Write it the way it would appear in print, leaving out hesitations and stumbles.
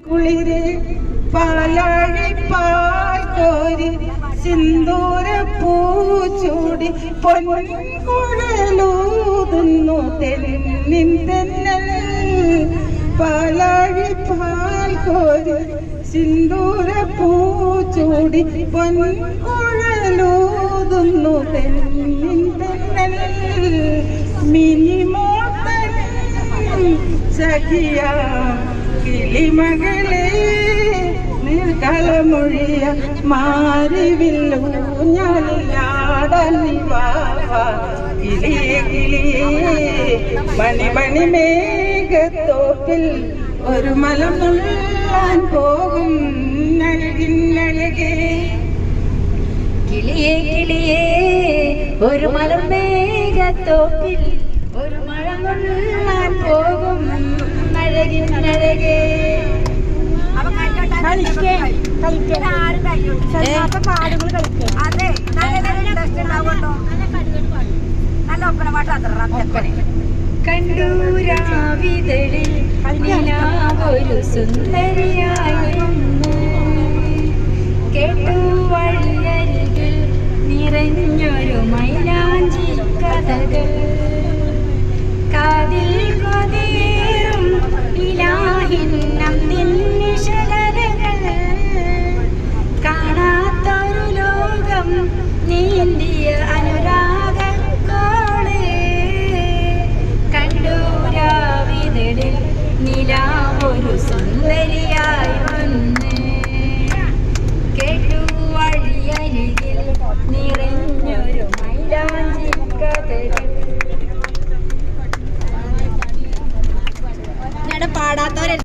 കുളിര് പാലാഴിപ്പാൽ കോരി സിന്ദൂര പൂച്ചൂടി പൊൻകുഴലൂതുന്നു തെന്നിൻ തെന്നൽ പാലാഴിപ്പാൽ കോരി സിന്ദൂര പൂച്ചൂടി പൊൻകുഴലൂതുന്നു തെന്നിൻ തെന്നൽ മിനിമോട്ടൻ സഖിയ കിളിമകളെ നീർക്കളമൊഴിയ മാറിവില്ലൂഞ്ഞാലിലാടാൻ കിളിയെ കിളിയേ മണിമണി മേഘത്തോപ്പിൽ ഒരു മലം നുള്ളാൻ പോകും നൽകിന്നഴകേ കിളിയേ കിളിയേ ഒരു മലം മേഘത്തോപ്പിൽ ഒരു മഴ നുള്ളാൻ പോകും അഴകിന്നഴകേ കണ്ടൂരാവിതളിൽ നിലാവൊരു സുന്ദരിയായിരുന്നു കേട്ടു വഴിയരികിൽ നിറഞ്ഞൊരു മൈലാഞ്ചി കഥകൾ കാതിൽ കൊതിയേറും ഇലാഹിന്നം നിന്നിശലകൾ കാണാത്തൊരു ലോകം നീന്തിയ അനുരാഗക്കോളെ കണ്ടൂരാവിതളിൽ നിലാവൊരു സുന്ദരിയായി വന്ന് കേട്ടു വഴിയരികിൽ നിറഞ്ഞൊരു മൈലാഞ്ചി കഥകൾ പാടാത്തവരെ